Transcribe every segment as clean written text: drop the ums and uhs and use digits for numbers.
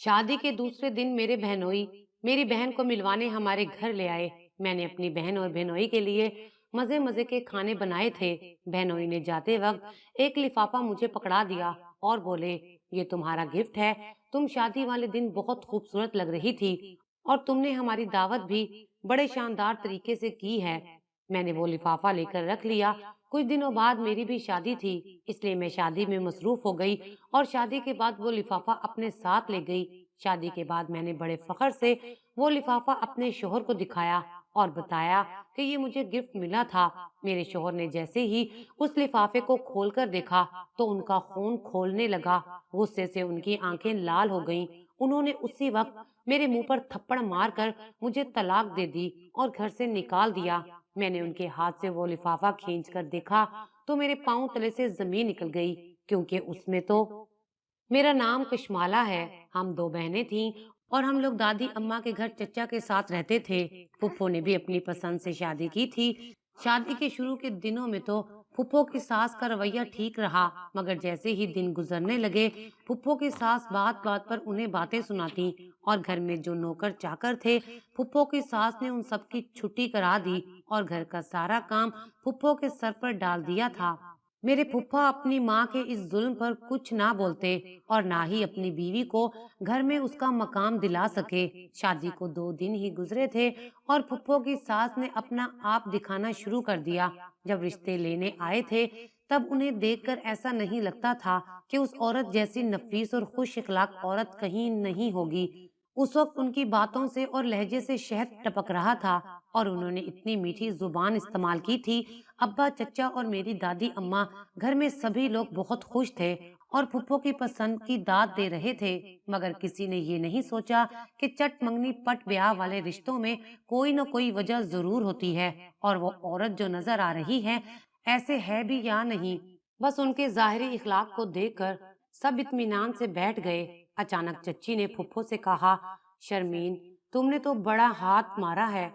शादी के दूसरे दिन मेरे बहनोई मेरी बहन को मिलवाने हमारे घर ले आए। मैंने अपनी बहन और बहनोई के लिए मजे मजे के खाने बनाए थे। बहनोई ने जाते वक्त एक लिफाफा मुझे पकड़ा दिया और बोले, ये तुम्हारा गिफ्ट है। तुम शादी वाले दिन बहुत खूबसूरत लग रही थी और तुमने हमारी दावत भी बड़े शानदार तरीके से की है। मैंने वो लिफाफा लेकर रख लिया। कुछ दिनों बाद मेरी भी शादी थी, इसलिए मैं शादी में मसरूफ हो गई और शादी के बाद वो लिफाफा अपने साथ ले गई। शादी के बाद मैंने बड़े फख्र से वो लिफाफा अपने शोहर को दिखाया और बताया कि ये मुझे गिफ्ट मिला था। मेरे शोहर ने जैसे ही उस लिफाफे को खोलकर देखा तो उनका खून खोलने लगा। गुस्से से उनकी आंखें लाल हो गईं। उन्होंने उसी वक्त मेरे मुंह पर थप्पड़ मारकर मुझे तलाक दे दी और घर से निकाल दिया। मैंने उनके हाथ से वो लिफाफा खींचकर देखा तो मेरे पांव तले से जमीन निकल गई, क्योंकि उसमें तो मेरा नाम कशमाला है। हम दो बहनें थीं और हम लोग दादी अम्मा के घर चचा के साथ रहते थे। फुफ्फो ने भी अपनी पसंद से शादी की थी। शादी के शुरू के दिनों में तो फुफ्फो की सास का रवैया ठीक रहा, मगर जैसे ही दिन गुजरने लगे फुफ्फो की सास बात बात पर उन्हें बातें सुनाती और घर में जो नौकर चाकर थे फुफ्फो की सास ने उन सबकी छुट्टी करा दी और घर का सारा काम फुफ्फो के सर पर डाल दिया था। मेरे फूफा अपनी माँ के इस जुल्म पर कुछ ना बोलते और ना ही अपनी बीवी को घर में उसका मकाम दिला सके। शादी को 2 दिन ही गुजरे थे और फुफ्फो की सास ने अपना आप दिखाना शुरू कर दिया। जब रिश्ते लेने आए थे तब उन्हें देखकर ऐसा नहीं लगता था कि उस औरत जैसी नफीस और खुश इखलाक औरत कहीं नहीं होगी। उस वक्त उनकी बातों से और लहजे से शहद टपक रहा था और उन्होंने इतनी मीठी जुबान इस्तेमाल की थी। अब्बा, चचा और मेरी दादी अम्मा, घर में सभी लोग बहुत खुश थे और फुफ्फो की पसंद की दाद दे रहे थे। मगर किसी ने ये नहीं सोचा कि चट मंगनी पट ब्याह वाले रिश्तों में कोई न कोई वजह जरूर होती है और वो औरत जो नजर आ रही है ऐसे है भी या नहीं। बस उनके जाहिरी इखलाक को देखकर सब इत्मीनान से बैठ गए। अचानक चच्ची ने फुफ्फो से कहा, शर्मीन, तुमने तो बड़ा हाथ मारा है।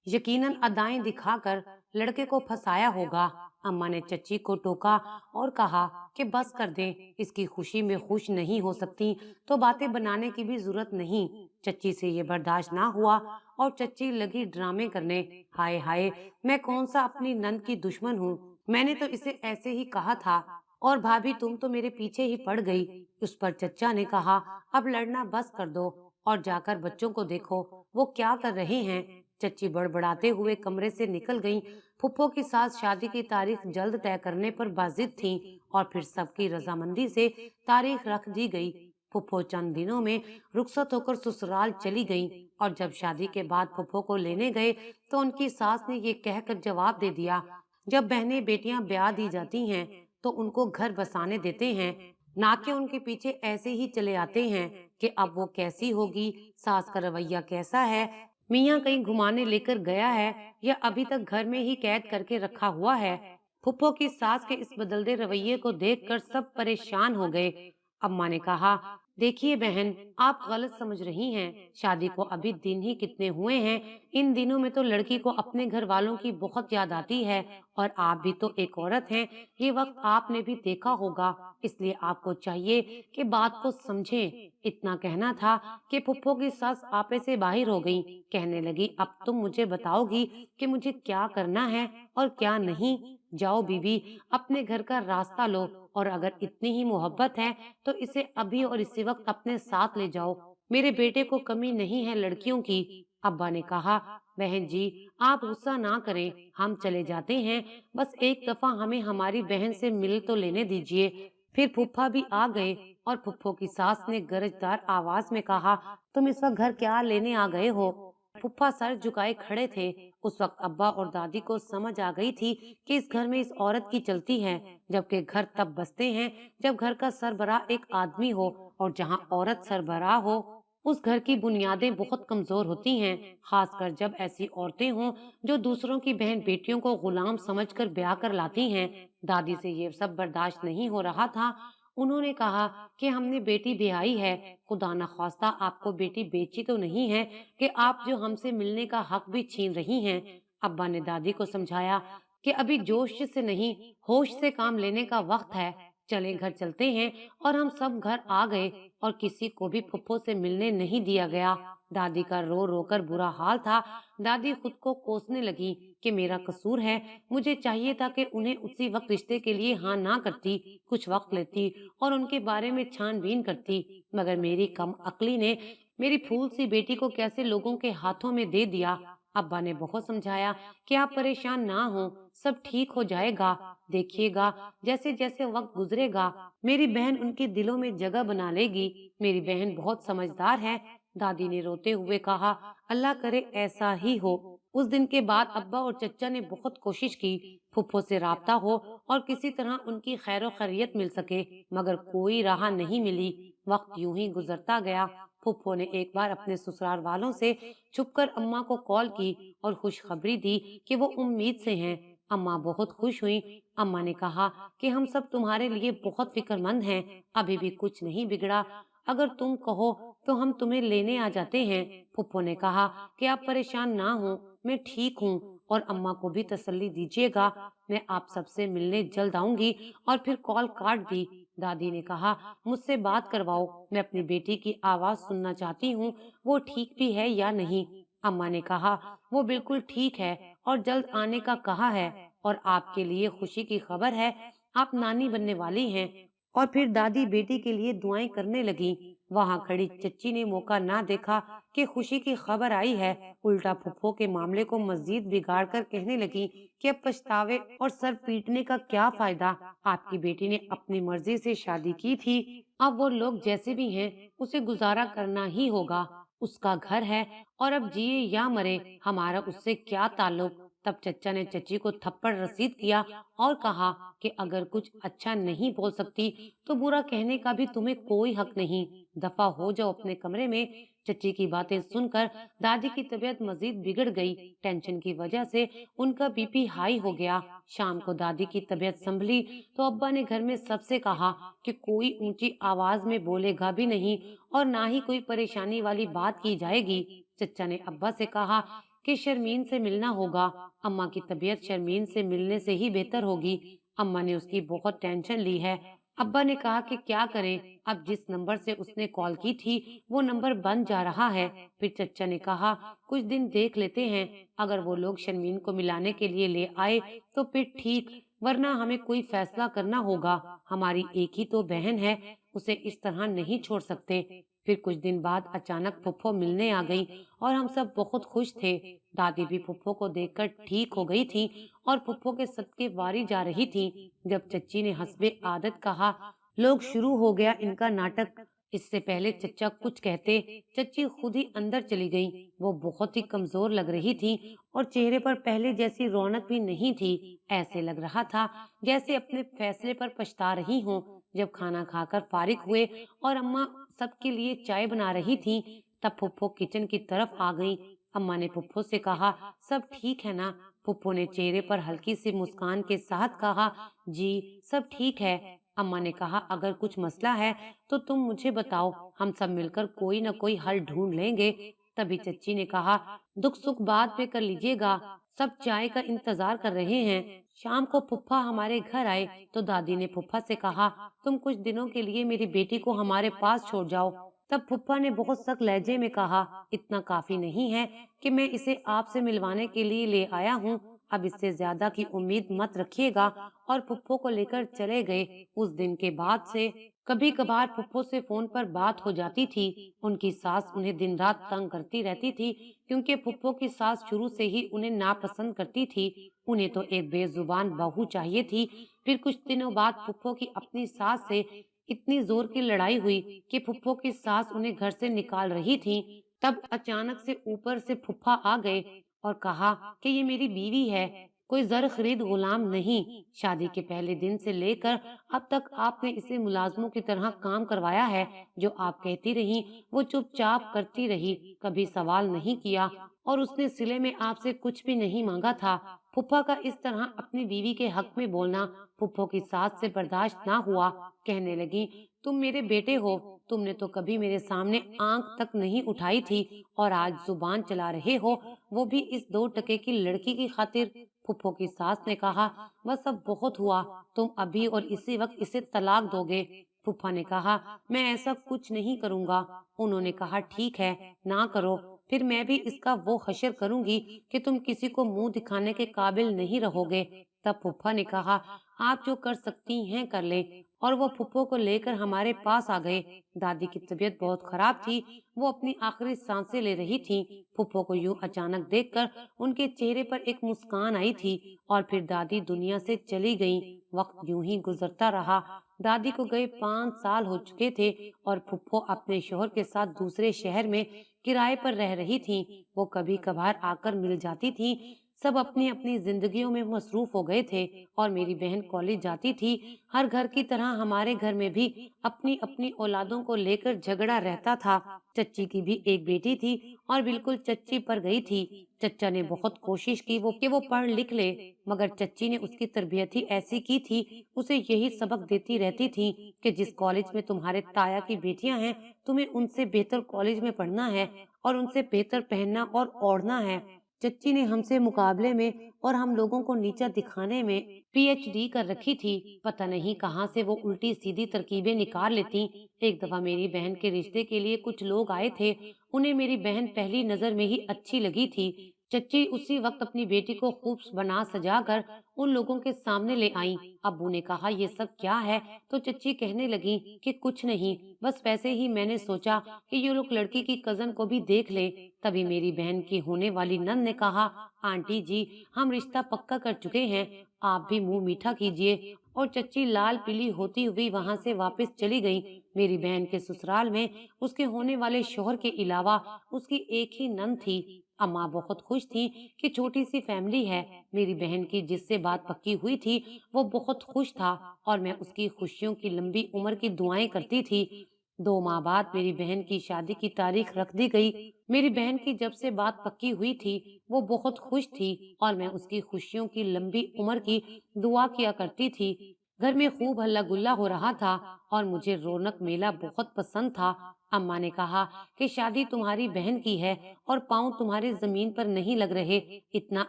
यकीनन अदाएं दिखाकर लड़के को फंसाया होगा। अम्मा ने चच्ची को टोका और कहा कि बस कर दें, इसकी खुशी में खुश नहीं हो सकती तो बातें बनाने की भी जरूरत नहीं। चच्ची से ये बर्दाश्त ना हुआ और चच्ची लगी ड्रामे करने। हाय हाय, मैं कौन सा अपनी नंद की दुश्मन हूँ, मैंने तो इसे ऐसे ही कहा था और भाभी तुम तो मेरे पीछे ही पड़ गई। उस पर चच्चा ने कहा, अब लड़ना बस कर दो और जाकर बच्चों को देखो वो क्या कर रहे हैं। चच्ची बड़बड़ाते हुए कमरे से निकल गईं। फुफ्फो की सास शादी की तारीख जल्द तय करने पर बाजिद थीं और फिर सबकी रजामंदी से तारीख रख दी गई। फुफ्फो चंद दिनों में रुखसत होकर ससुराल चली गईं और जब शादी के बाद फुफ्फो को लेने गए तो उनकी सास ने ये कहकर जवाब दे दिया, जब बहनें बेटियां ब्याह दी जाती हैं तो उनको घर बसाने देते हैं, ना कि उनके पीछे ऐसे ही चले आते हैं कि अब वो कैसी होगी, सास का रवैया कैसा है, मियाँ कहीं घुमाने लेकर गया है या अभी तक घर में ही कैद करके रखा हुआ है। फुप्पो की सास के इस बदलते रवैये को देखकर सब परेशान हो गए। अम्मा ने कहा, देखिए बहन, आप गलत समझ रही हैं। शादी को अभी दिन ही कितने हुए हैं। इन दिनों में तो लड़की को अपने घर वालों की बहुत याद आती है और आप भी तो एक औरत हैं। ये वक्त आपने भी देखा होगा, इसलिए आपको चाहिए कि बात को समझें। इतना कहना था कि फुप्पो की सास आपे से बाहर हो गई। कहने लगी, अब तुम मुझे बताओगी कि मुझे क्या करना है और क्या नहीं। जाओ बीबी, अपने घर का रास्ता लो और अगर इतनी ही मोहब्बत है तो इसे अभी और इसी वक्त अपने साथ ले जाओ। मेरे बेटे को कमी नहीं है लड़कियों की। अब्बा ने कहा, बहन जी, आप गुस्सा ना करें, हम चले जाते हैं। बस एक दफा हमें हमारी बहन से मिल तो लेने दीजिए। फिर फूफा भी आ गए और फुफ्फो की सास ने गरजदार आवाज में कहा, तुम इस वक्त घर क्या लेने आ गए हो। फुफ्फा सर झुकाए खड़े थे। उस वक्त अब्बा और दादी को समझ आ गई थी कि इस घर में इस औरत की चलती है, जबकि घर तब बसते हैं जब घर का सरबराह एक आदमी हो और जहाँ औरत सरबराह हो उस घर की बुनियादें बहुत कमजोर होती हैं, खासकर जब ऐसी औरतें हों जो दूसरों की बहन बेटियों को गुलाम समझकर ब्याह कर लाती हैं। दादी से ये सब बर्दाश्त नहीं हो रहा था। उन्होंने कहा कि हमने बेटी ब्याही है, खुदा न खास्ता आपको बेटी बेची तो नहीं है कि आप जो हमसे मिलने का हक भी छीन रही हैं। अब्बा ने दादी को समझाया कि अभी जोश से नहीं, होश से काम लेने का वक्त है। चले घर चलते हैं। और हम सब घर आ गए और किसी को भी फुफ्फो से मिलने नहीं दिया गया। दादी का रो रो कर बुरा हाल था। दादी खुद को कोसने लगी कि मेरा कसूर है, मुझे चाहिए था कि उन्हें उसी वक्त रिश्ते के लिए हाँ ना करती, कुछ वक्त लेती और उनके बारे में छानबीन करती। मगर मेरी कम अक्ली ने मेरी फूल सी बेटी को कैसे लोगों के हाथों में दे दिया। अब्बा ने बहुत समझाया कि आप परेशान ना हो, सब ठीक हो जाएगा, देखिएगा जैसे जैसे वक्त गुजरेगा मेरी बहन उनके दिलों में जगह बना लेगी। मेरी बहन बहुत समझदार है, दादी ने रोते हुए कहा। अल्लाह करे ऐसा ही हो। उस दिन के बाद अब्बा और चचा ने बहुत कोशिश की फुफ्फो से राब्ता हो और किसी तरह उनकी खैर खैरियत मिल सके, मगर कोई राह नहीं मिली। वक्त यूं ही गुजरता गया। फुफ्फो ने एक बार अपने ससुराल वालों से छुपकर अम्मा को कॉल की और खुशखबरी दी कि वो उम्मीद से हैं। अम्मा बहुत खुश हुई। अम्मा ने कहा कि हम सब तुम्हारे लिए बहुत फिक्रमंद हैं, अभी भी कुछ नहीं बिगड़ा, अगर तुम कहो तो हम तुम्हें लेने आ जाते हैं। फुप्पो ने कहा कि आप परेशान ना हो, मैं ठीक हूँ और अम्मा को भी तसल्ली दीजिएगा, मैं आप सबसे मिलने जल्द आऊंगी। और फिर कॉल काट दी। दादी ने कहा मुझसे बात करवाओ, मैं अपनी बेटी की आवाज सुनना चाहती हूँ, वो ठीक भी है या नहीं। अम्मा ने कहा वो बिल्कुल ठीक है और जल्द आने का कहा है और आपके लिए खुशी की खबर है, आप नानी बनने वाली हैं। और फिर दादी बेटी के लिए दुआएं करने लगी। वहां खड़ी चच्ची ने मौका ना देखा कि खुशी की खबर आई है, उल्टा फुफ्फो के मामले को मजीद बिगाड़ कर कहने लगी कि अब पछतावे और सर पीटने का क्या फायदा, आपकी बेटी ने अपनी मर्जी से शादी की थी, अब वो लोग जैसे भी हैं उसे गुजारा करना ही होगा, उसका घर है और अब जिए या मरे हमारा उससे क्या ताल्लुक। तब चचा ने चची को थप्पड़ रसीद किया और कहा कि अगर कुछ अच्छा नहीं बोल सकती तो बुरा कहने का भी तुम्हें कोई हक नहीं, दफा हो जाओ अपने कमरे में। चची की बातें सुनकर दादी की तबीयत मजीद बिगड़ गई। टेंशन की वजह से उनका बीपी हाई हो गया। शाम को दादी की तबीयत संभली तो अब्बा ने घर में सबसे कहा कि कोई ऊंची आवाज में बोलेगा भी नहीं और ना ही कोई परेशानी वाली बात की जाएगी। चचा ने अब्बा से कहा कि शर्मीन से मिलना होगा, अम्मा की तबीयत शर्मीन से मिलने से ही बेहतर होगी, अम्मा ने उसकी बहुत टेंशन ली है। अब्बा ने कहा कि क्या करें, अब जिस नंबर से उसने कॉल की थी वो नंबर बंद जा रहा है। फिर चचा ने कहा कुछ दिन देख लेते हैं, अगर वो लोग शर्मीन को मिलाने के लिए ले आए तो फिर ठीक, वरना हमें कोई फैसला करना होगा, हमारी एक ही तो बहन है, उसे इस तरह नहीं छोड़ सकते। फिर कुछ दिन बाद अचानक फुफ्फो मिलने आ गई और हम सब बहुत खुश थे। दादी भी फुफ्फो को देखकर ठीक हो गई थी और फुफ्फो के सदके वारी जा रही थी। जब चच्ची ने हस्बे आदत कहा लोग शुरू हो गया इनका नाटक। इससे पहले चच्चा कुछ कहते चच्ची खुद ही अंदर चली गई। वो बहुत ही कमजोर लग रही थी और चेहरे पर पहले जैसी रौनक भी नहीं थी। ऐसे लग रहा था जैसे अपने फैसले पर पछता रही हो। जब खाना खाकर फारिग हुए और अम्मा सबके लिए चाय बना रही थी तब फुफ्फो किचन की तरफ आ गई। अम्मा ने फुफ्फो से कहा सब ठीक है ना। फुफ्फो ने चेहरे पर हल्की सी मुस्कान के साथ कहा जी सब ठीक है। अम्मा ने कहा अगर कुछ मसला है तो तुम मुझे बताओ, हम सब मिलकर कोई न कोई हल ढूंढ लेंगे। तभी चच्ची ने कहा दुख सुख बाद में कर लीजिएगा, सब चाय का इंतजार कर रहे हैं। शाम को फुफ्फा हमारे घर आए तो दादी ने फुफ्फा से कहा तुम कुछ दिनों के लिए मेरी बेटी को हमारे पास छोड़ जाओ। तब फुफ्फा ने बहुत सख्त लहजे में कहा इतना काफी नहीं है कि मैं इसे आपसे मिलवाने के लिए ले आया हूँ, अब इससे ज्यादा की उम्मीद मत रखिएगा। और फुफ्फो को लेकर चले गए। उस दिन के बाद से कभी कभार फुफ्फो से फोन पर बात हो जाती थी। उनकी सास उन्हें दिन रात तंग करती रहती थी क्योंकि फुफ्फो की सास शुरू से ही उन्हें नापसंद करती थी। उन्हें तो एक बेजुबान बहू चाहिए थी। फिर कुछ दिनों बाद फुफ्फो की अपनी सास से इतनी जोर की लड़ाई हुई कि फुफ्फो की सास उन्हें घर से निकाल रही थी। तब अचानक से ऊपर से फुफ्फा आ गए और कहा कि ये मेरी बीवी है, कोई जर खरीद गुलाम नहीं। शादी के पहले दिन से लेकर अब तक आपने इसे मुलाजमों की तरह काम करवाया है, जो आप कहती रही वो चुपचाप करती रही, कभी सवाल नहीं किया और उसने सिले में आपसे कुछ भी नहीं मांगा था। फुफ्फा का इस तरह अपनी बीवी के हक में बोलना फुफ्फो की सास से बर्दाश्त ना हुआ। कहने लगी तुम मेरे बेटे हो, तुमने तो कभी मेरे सामने आंख तक नहीं उठाई थी और आज जुबान चला रहे हो, वो भी इस 2 टके की लड़की की खातिर। फुप्पो की सास ने कहा, बस अब बहुत हुआ, तुम अभी और इसी वक्त इसे तलाक दोगे। फूफा ने कहा, मैं ऐसा कुछ नहीं करूंगा। उन्होंने कहा, ठीक है, ना करो, फिर मैं भी इसका वो हशर करूंगी कि तुम किसी को मुंह दिखाने के काबिल नहीं रहोगे। तब फूफा ने कहा, आप जो कर सकती हैं कर लें, और वो फुप्पो को लेकर हमारे पास आ गए। दादी की तबीयत बहुत खराब थी, वो अपनी आखिरी सांसें ले रही थीं। फुप्पो को यूं अचानक देखकर उनके चेहरे पर एक मुस्कान आई थी और फिर दादी दुनिया से चली गईं। वक्त यूं ही गुजरता रहा। दादी को गए 5 साल हो चुके थे और फुप्पो अपने शोहर के साथ दूसरे शहर में किराए पर रह रही थीं। वो कभी कभार आकर मिल जाती थीं। सब अपनी अपनी जिंदगियों में मसरूफ हो गए थे और मेरी बहन कॉलेज जाती थी। हर घर की तरह हमारे घर में भी अपनी अपनी औलादों को लेकर झगड़ा रहता था। चच्ची की भी एक बेटी थी और बिल्कुल चच्ची पर गई थी। चच्चा ने बहुत कोशिश की वो पढ़ लिख ले, मगर चच्ची ने उसकी तरबियत ही ऐसी की थी, उसे यही सबक देती रहती थी कि जिस कॉलेज में तुम्हारे ताया की बेटियां हैं, तुम्हें उनसे बेहतर कॉलेज में पढ़ना है और उनसे बेहतर पहनना और ओढ़ना है। चच्ची ने हमसे मुकाबले में और हम लोगों को नीचा दिखाने में पीएचडी कर रखी थी। पता नहीं कहाँ से वो उल्टी सीधी तरकीबें निकाल लेती। एक दफा मेरी बहन के रिश्ते के लिए कुछ लोग आए थे। उन्हें मेरी बहन पहली नजर में ही अच्छी लगी थी। चच्ची उसी वक्त अपनी बेटी को खूब बना सजा कर उन लोगों के सामने ले आई। अब्बू ने कहा, ये सब क्या है? तो चच्ची कहने लगी कि कुछ नहीं, बस वैसे ही मैंने सोचा कि ये लोग लड़की की कजन को भी देख ले। तभी मेरी बहन की होने वाली नंद ने कहा, आंटी जी, हम रिश्ता पक्का कर चुके हैं, आप भी मुंह मीठा कीजिए। और चच्ची लाल पीली होती हुई वहां से वापस चली गई। मेरी बहन के ससुराल में उसके होने वाले शोहर के अलावा उसकी एक ही नंद थी। अम्मा बहुत खुश थी कि छोटी सी फैमिली है। मेरी बहन की जिससे बात पक्की हुई थी वो बहुत खुश था और मैं उसकी खुशियों की लंबी उम्र की दुआएं करती थी। 2 माह बाद मेरी बहन की शादी की तारीख रख दी गई। मेरी बहन की जब से बात पक्की हुई थी वो बहुत खुश थी और मैं उसकी खुशियों की लंबी उम्र की दुआ किया करती थी। घर में खूब हल्ला गुल्ला हो रहा था और मुझे रौनक मेला बहुत पसंद था। अम्मा ने कहा कि शादी तुम्हारी बहन की है और पाँव तुम्हारे जमीन पर नहीं लग रहे, इतना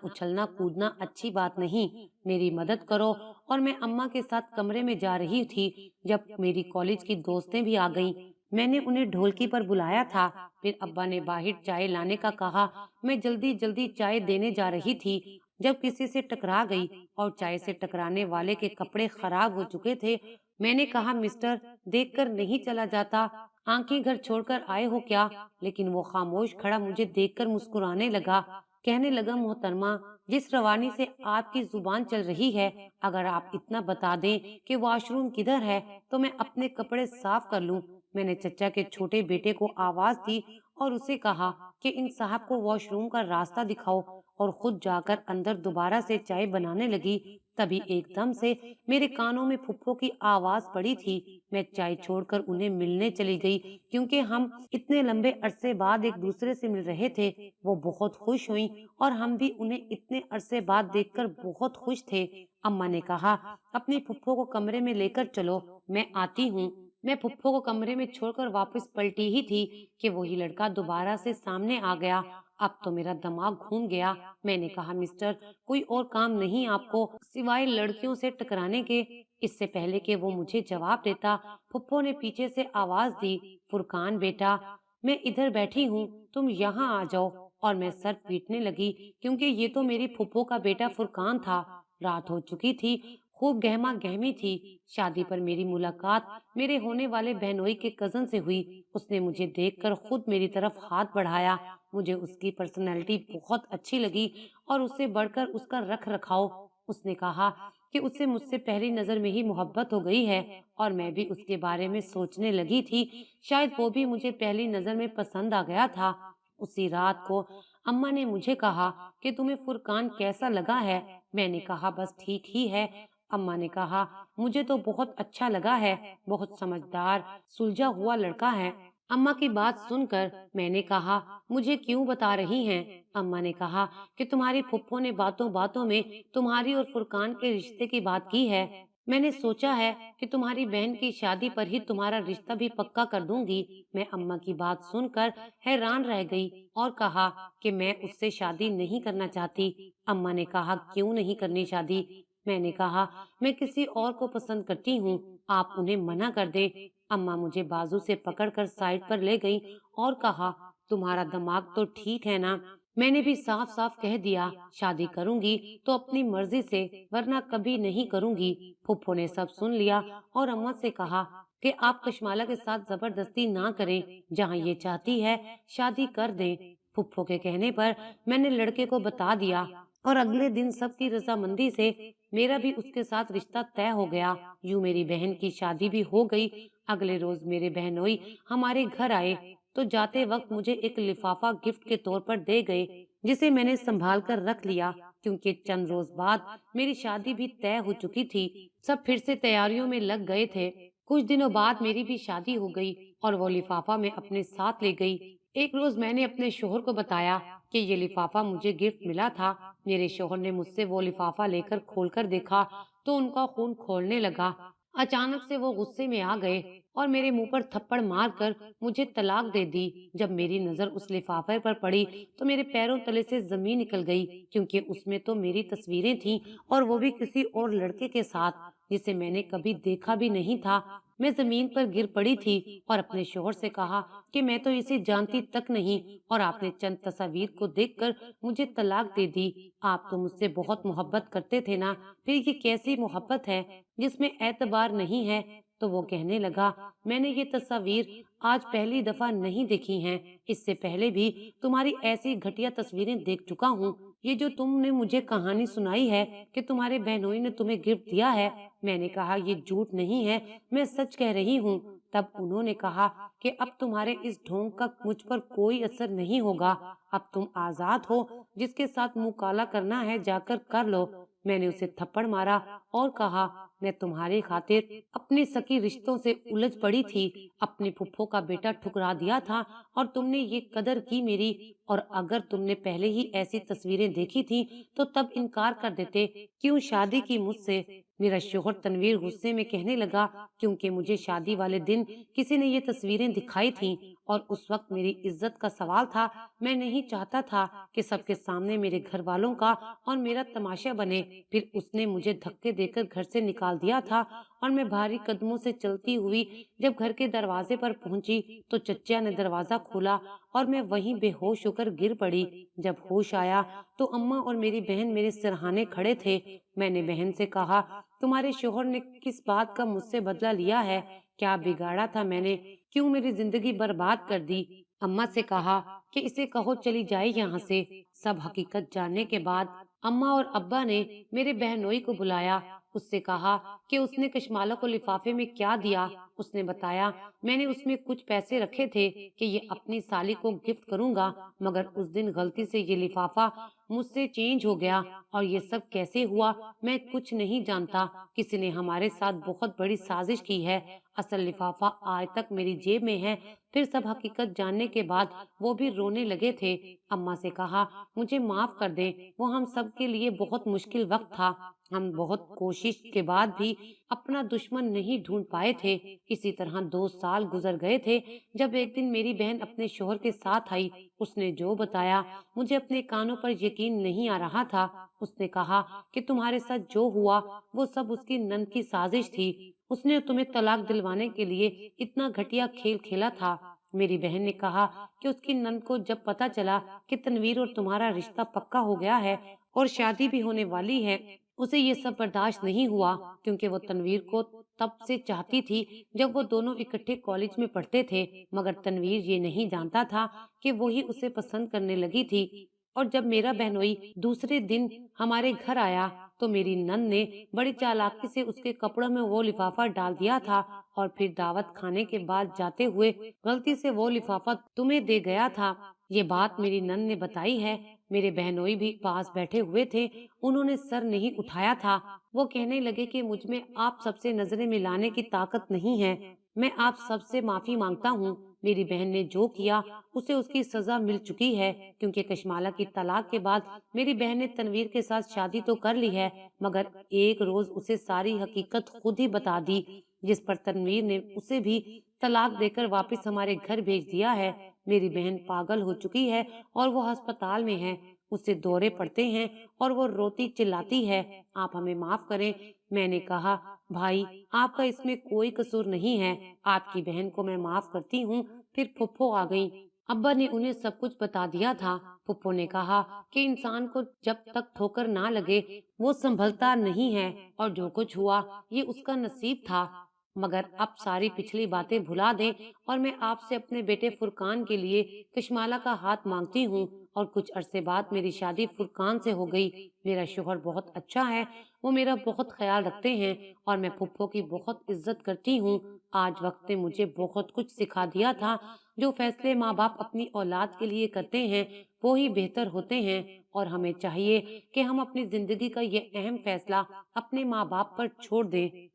उछलना कूदना अच्छी बात नहीं, मेरी मदद करो। और मैं अम्मा के साथ कमरे में जा रही थी जब मेरी कॉलेज की दोस्तें भी आ गईं। मैंने उन्हें ढोलकी पर बुलाया था। फिर अब्बा ने बाहर चाय लाने का कहा। मैं जल्दी जल्दी चाय देने जा रही थी जब किसी से टकरा गई और चाय से टकराने वाले के कपड़े खराब हो चुके थे। मैंने कहा, मिस्टर, देखकर नहीं चला जाता, आंखें घर छोड़कर आए हो क्या? लेकिन वो खामोश खड़ा मुझे देखकर मुस्कुराने लगा। कहने लगा, मोहतरमा, जिस रवानी से आपकी जुबान चल रही है, अगर आप इतना बता दें कि वॉशरूम किधर है तो मैं अपने कपड़े साफ कर लूं। मैंने चचा के छोटे बेटे को आवाज दी और उसे कहा कि इन साहब को वॉशरूम का रास्ता दिखाओ, और खुद जाकर अंदर दोबारा से चाय बनाने लगी। तभी एकदम से मेरे कानों में फुप्पो की आवाज पड़ी थी। मैं चाय छोड़कर उन्हें मिलने चली गई क्योंकि हम इतने लंबे अरसे बाद एक दूसरे से मिल रहे थे। वो बहुत खुश हुई और हम भी उन्हें इतने अरसे बाद देखकर बहुत खुश थे। अम्मा ने कहा, अपनी फुप्पो को कमरे में लेकर चलो, मैं आती हूँ। मैं फुप्पो को कमरे में छोड़कर वापस पलटी ही थी कि वही लड़का दोबारा से सामने आ गया। अब तो मेरा दिमाग घूम गया। मैंने कहा, मिस्टर, कोई और काम नहीं आपको सिवाय लड़कियों से टकराने के? इससे पहले कि वो मुझे जवाब देता, फुप्पो ने पीछे से आवाज दी, फुरकान बेटा, मैं इधर बैठी हूँ, तुम यहाँ आ जाओ। और मैं सर पीटने लगी क्योंकि ये तो मेरी फुप्पो का बेटा फुरकान था। रात हो चुकी थी, खूब गहमा गहमी थी। शादी पर मेरी मुलाकात मेरे होने वाले बहनोई के कजन से हुई। उसने मुझे देखकर खुद मेरी तरफ हाथ बढ़ाया। मुझे उसकी पर्सनैलिटी बहुत अच्छी लगी और उससे बढ़कर उसका रख रखाव। उसने कहा कि उससे मुझसे पहली नजर में ही मोहब्बत हो गई है और मैं भी उसके बारे में सोचने लगी थी। शायद वो भी मुझे पहली नजर में पसंद आ गया था। उसी रात को अम्मा ने मुझे कहा कि तुम्हें फुरकान कैसा लगा है? मैंने कहा, बस ठीक ही है। अम्मा ने कहा, मुझे तो बहुत अच्छा लगा है, बहुत समझदार सुलझा हुआ लड़का है। अम्मा की बात सुनकर मैंने कहा, मुझे क्यों बता रही हैं? अम्मा ने कहा कि तुम्हारी फुप्पो ने बातों बातों में तुम्हारी और फुरकान के रिश्ते की बात की है। میں نے سوچا ہے کہ تمہاری بہن کی شادی پر ہی تمہارا رشتہ بھی پکا کر دوں گی۔ میں اماں کی بات سن کر حیران رہ گئی اور کہا کہ میں اس سے شادی نہیں کرنا چاہتی۔ اماں نے کہا کیوں نہیں کرنی شادی؟ میں نے کہا میں کسی اور کو پسند کرتی ہوں، آپ انہیں منع کر دیں۔ اماں مجھے بازو سے پکڑ کر سائڈ پر لے گئی اور کہا تمہارا دماغ تو ٹھیک ہے نا؟ میں نے بھی صاف صاف کہہ دیا شادی کروں گی تو اپنی مرضی سے، ورنہ کبھی نہیں کروں گی۔ پھپھو نے سب سن لیا اور اماں سے کہا کہ آپ کشمالہ کے ساتھ زبردستی نہ کریں، جہاں یہ چاہتی ہے شادی کر دیں۔ پھپھو کے کہنے پر میں نے لڑکے کو بتا دیا اور اگلے دن سب کی رضامندی سے میرا بھی اس کے ساتھ رشتہ طے ہو گیا۔ یوں میری بہن کی شادی بھی ہو گئی۔ اگلے روز میرے بہنوئی ہمارے گھر آئے تو جاتے وقت مجھے ایک لفافہ گفٹ کے طور پر دے گئے، جسے میں نے سنبھال کر رکھ لیا کیونکہ چند روز بعد میری شادی بھی طے ہو چکی تھی۔ سب پھر سے تیاریوں میں لگ گئے تھے۔ کچھ دنوں بعد میری بھی شادی ہو گئی اور وہ لفافہ میں اپنے ساتھ لے گئی۔ ایک روز میں نے اپنے شوہر کو بتایا کہ یہ لفافہ مجھے گفٹ ملا تھا۔ میرے شوہر نے مجھ سے وہ لفافہ لے کر کھول کر دیکھا تو ان کا خون کھولنے لگا۔ اچانک سے وہ غصے میں آ گئے اور میرے منہ پر تھپڑ مار کر مجھے طلاق دے دی۔ جب میری نظر اس لفافے پر پڑی تو میرے پیروں تلے سے زمین نکل گئی، کیونکہ اس میں تو میری تصویریں تھیں اور وہ بھی کسی اور لڑکے کے ساتھ جسے میں نے کبھی دیکھا بھی نہیں تھا۔ میں زمین پر گر پڑی تھی اور اپنے شوہر سے کہا کہ میں تو اسے جانتی تک نہیں اور آپ نے چند تصاویر کو دیکھ کر مجھے طلاق دے دی۔ آپ تو مجھ سے بہت محبت کرتے تھے نا، پھر یہ کیسی محبت ہے جس میں اعتبار نہیں ہے؟ تو وہ کہنے لگا میں نے یہ تصاویر آج پہلی دفعہ نہیں دیکھی ہیں، اس سے پہلے بھی تمہاری ایسی گھٹیا تصویریں دیکھ چکا ہوں۔ یہ جو تم نے مجھے کہانی سنائی ہے کہ تمہارے بہنوئی نے تمہیں گفٹ دیا ہے، میں نے کہا یہ جھوٹ نہیں ہے، میں سچ کہہ رہی ہوں۔ تب انہوں نے کہا کہ اب تمہارے اس ڈھونگ کا مجھ پر کوئی اثر نہیں ہوگا، اب تم آزاد ہو، جس کے ساتھ منہ کالا کرنا ہے جا کر کر لو۔ میں نے اسے تھپڑ مارا اور کہا میں تمہاری خاطر اپنے سکی رشتوں سے الجھ پڑی تھی، اپنے پھپھو کا بیٹا ٹھکرا دیا تھا اور تم نے یہ قدر کی میری، اور اگر تم نے پہلے ہی ایسی تصویریں دیکھی تھی تو تب انکار کر دیتے، کیوں شادی کی مجھ سے؟ میرا شوہر تنویر غصے میں کہنے لگا کیونکہ مجھے شادی والے دن کسی نے یہ تصویریں دکھائی تھیں اور اس وقت میری عزت کا سوال تھا، میں نہیں چاہتا تھا کہ سب کے سامنے میرے گھر والوں کا اور میرا تماشا بنے۔ پھر اس نے مجھے دھکے دے کر گھر سے نکال دیا تھا اور میں بھاری قدموں سے چلتی ہوئی جب گھر کے دروازے پر پہنچی تو چچا نے دروازہ کھولا اور میں وہیں بے ہوش ہو کر گر پڑی۔ جب ہوش آیا تو اماں اور میری بہن میرے سرہانے کھڑے تھے۔ میں نے بہن سے کہا تمہارے شوہر نے کس بات کا مجھ سے بدلہ لیا ہے؟ کیا بگاڑا تھا میں نے؟ کیوں میری زندگی برباد کر دی؟ اماں سے کہا کہ اسے کہو چلی جائے یہاں سے۔ سب حقیقت جاننے کے بعد اماں اور ابا نے میرے بہنوئی کو بلایا، اس سے کہا کہ اس نے کشمالہ کو لفافے میں کیا دیا۔ اس نے بتایا میں نے اس میں کچھ پیسے رکھے تھے کہ یہ اپنی سالی کو گفٹ کروں گا، مگر اس دن غلطی سے یہ لفافہ مجھ سے چینج ہو گیا اور یہ سب کیسے ہوا میں کچھ نہیں جانتا۔ کسی نے ہمارے ساتھ بہت بڑی سازش کی ہے، اصل لفافہ آج تک میری جیب میں ہے۔ پھر سب حقیقت جاننے کے بعد وہ بھی رونے لگے تھے۔ اماں سے کہا مجھے معاف کر دیں، وہ ہم سب کے لیے بہت مشکل وقت تھا، ہم بہت کوشش کے بعد بھی اپنا دشمن نہیں ڈھونڈ پائے تھے۔ اسی طرح 2 سال گزر گئے تھے جب ایک دن میری بہن اپنے شوہر کے ساتھ آئی۔ اس نے جو بتایا مجھے اپنے کانوں پر یقین نہیں آ رہا تھا۔ اس نے کہا کہ تمہارے ساتھ جو ہوا وہ سب اس کی نند کی سازش تھی، اس نے تمہیں طلاق دلوانے کے لیے اتنا گھٹیا کھیل کھیلا تھا۔ میری بہن نے کہا کہ اس کی نند کو جب پتا چلا کہ تنویر اور تمہارا رشتہ پکا ہو گیا ہے اور شادی بھی ہونے والی ہے، اسے یہ سب برداشت نہیں ہوا، کیونکہ وہ تنویر کو تب سے چاہتی تھی جب وہ دونوں اکٹھے کالج میں پڑھتے تھے، مگر تنویر یہ نہیں جانتا تھا کہ وہی اسے پسند کرنے لگی تھی۔ اور جب میرا بہنوئی دوسرے دن ہمارے گھر آیا تو میری نند نے بڑی چالاکی سے اس کے کپڑوں میں وہ لفافہ ڈال دیا تھا اور پھر دعوت کھانے کے بعد جاتے ہوئے غلطی سے وہ لفافہ تمہیں دے گیا تھا۔ یہ بات میری نند نے بتائی ہے۔ میرے بہنوئی بھی پاس بیٹھے ہوئے تھے، انہوں نے سر نہیں اٹھایا تھا۔ وہ کہنے لگے کہ مجھ میں آپ سب سے نظریں ملانے کی طاقت نہیں ہے، میں آپ سب سے معافی مانگتا ہوں۔ मेरी बहन ने जो किया उसे उसकी सजा मिल चुकी है, क्योंकि कशमाला की तलाक के बाद मेरी बहन ने तनवीर के साथ शादी तो कर ली है, मगर एक रोज उसे सारी हकीकत खुद ही बता दी, जिस पर तनवीर ने उसे भी तलाक देकर वापस हमारे घर भेज दिया है। मेरी बहन पागल हो चुकी है और वो अस्पताल में है। उसे दौरे पड़ते हैं और वो रोती चिल्लाती है। आप हमें माफ करें। मैंने कहा, भाई, आपका इसमें कोई कसूर नहीं है। आपकी बहन को मैं माफ करती हूँ। फिर फुप्पो आ गई। अब्बा ने उन्हें सब कुछ बता दिया था। फुप्पो ने कहा कि इंसान को जब तक ठोकर ना लगे वो संभलता नहीं है, और जो कुछ हुआ ये उसका नसीब था। मगर अब सारी पिछली बातें भुला दें और मैं आपसे अपने बेटे फुरकान के लिए कशमाला का हाथ मांगती हूँ। और कुछ अरसे बाद मेरी शादी फुरकान से हो गई। मेरा शोहर बहुत अच्छा है, वो मेरा बहुत ख्याल रखते हैं और मैं फुप्पो की बहुत इज्जत करती हूँ। आज वक्त ने मुझे बहुत कुछ सिखा दिया था। जो फैसले माँ बाप अपनी औलाद के लिए करते हैं वो ही बेहतर होते हैं, और हमें चाहिए कि हम अपनी जिंदगी का ये अहम फैसला अपने माँ बाप पर छोड़ दें।